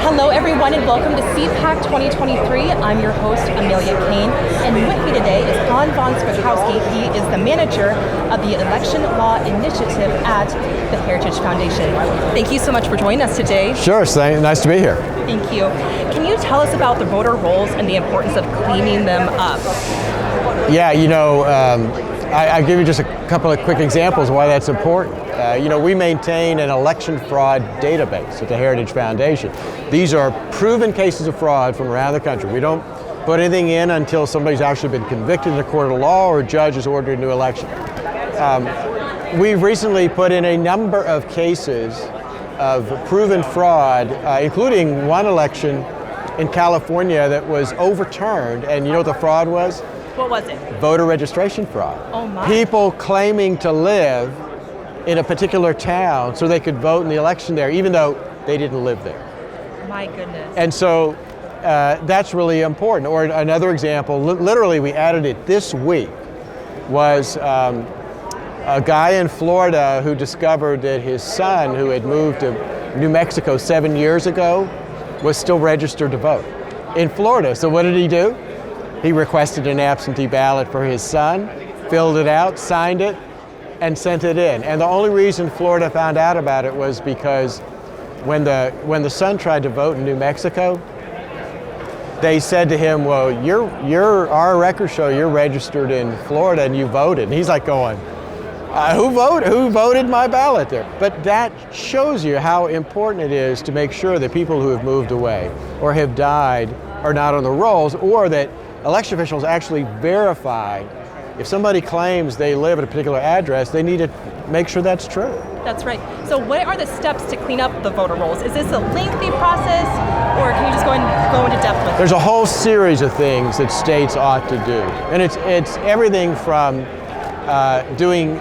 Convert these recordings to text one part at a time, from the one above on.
Hello everyone and welcome to CPAC 2023. I'm your host, Amelia Kane, and with me today is von Spakovsky. He is the manager of the Election Law Initiative at the Heritage Foundation. Thank you so much for joining us today. Sure, nice to be here. Thank you. Can you tell us about the voter rolls and the importance of cleaning them up? Yeah, I'll give you just a couple of quick examples of why that's important. We maintain an election fraud database at the Heritage Foundation. These are proven cases of fraud from around the country. We don't put anything in until somebody's actually been convicted in a court of law or a judge has ordered a new election. We've recently put in a number of cases of proven fraud, including one election in California that was overturned, and you know what the fraud was? What was it? Voter registration fraud. Oh my. People claiming to live in a particular town so they could vote in the election there, even though they didn't live there. My goodness. And so that's really important. Or another example, literally we added it this week, was a guy in Florida who discovered that his son, who had moved to New Mexico 7 years ago, was still registered to vote in Florida. So what did he do? He requested an absentee ballot for his son, filled it out, signed it, and sent it in. And the only reason Florida found out about it was because when the son tried to vote in New Mexico, they said to him, well, our records show you're registered in Florida and you voted. And he's like going, who voted my ballot there? But that shows you how important it is to make sure that people who have moved away or have died are not on the rolls, or that election officials actually verify if somebody claims they live at a particular address, they need to make sure that's true. That's right. So what are the steps to clean up the voter rolls? Is this a lengthy process, or can you just go into depth with it? There's a whole series of things that states ought to do. And it's everything from doing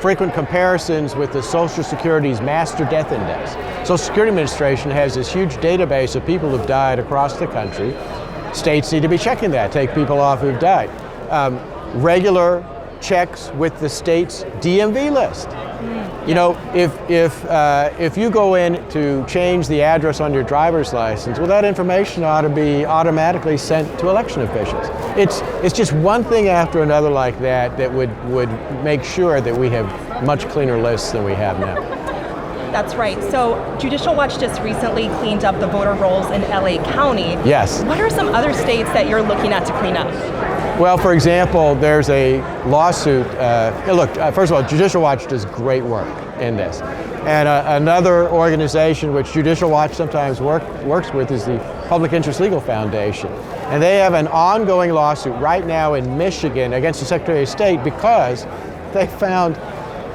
frequent comparisons with the Social Security's Master Death Index. Social Security Administration has this huge database of people who've died across the country. States need to be checking that, take people off who've died. Regular checks with the state's DMV list. You know, if you go in to change the address on your driver's license, well, that information ought to be automatically sent to election officials. It's just one thing after another like that would make sure that we have much cleaner lists than we have now. That's right. So Judicial Watch just recently cleaned up the voter rolls in LA County. Yes. What are some other states that you're looking at to clean up? Well, for example, there's a lawsuit. First of all, Judicial Watch does great work in this. And another organization which Judicial Watch sometimes works with is the Public Interest Legal Foundation. And they have an ongoing lawsuit right now in Michigan against the Secretary of State because they found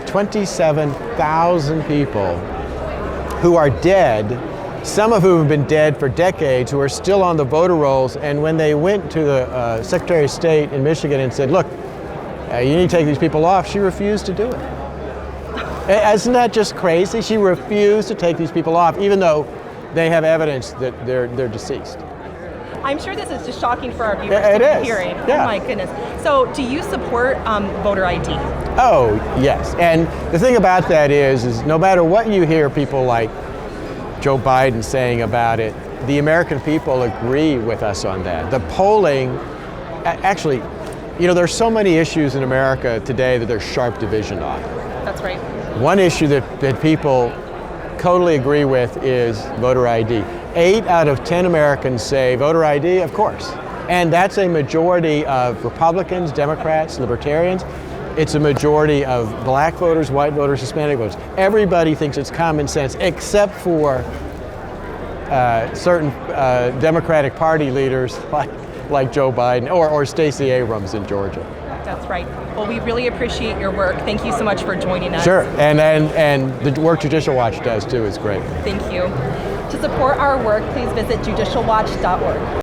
27,000 people who are dead, some of whom have been dead for decades, who are still on the voter rolls. And when they went to the Secretary of State in Michigan and said, look, you need to take these people off, she refused to do it. Isn't that just crazy? She refused to take these people off, even though they have evidence that they're deceased. I'm sure this is just shocking for our viewers to be hearing. Yeah. Oh my goodness. So do you support voter ID? Oh, yes. And the thing about that is no matter what you hear people like Joe Biden saying about it, the American people agree with us on that. The polling, actually, there's so many issues in America today that there's sharp division on. That's right. One issue that people totally agree with is voter ID. 8 out of 10 Americans say voter ID, of course. And that's a majority of Republicans, Democrats, Libertarians. It's a majority of black voters, white voters, Hispanic voters. Everybody thinks it's common sense, except for certain Democratic Party leaders like Joe Biden or Stacey Abrams in Georgia. That's right. Well, we really appreciate your work. Thank you so much for joining us. Sure, and the work Judicial Watch does too is great. Thank you. To support our work, please visit judicialwatch.org.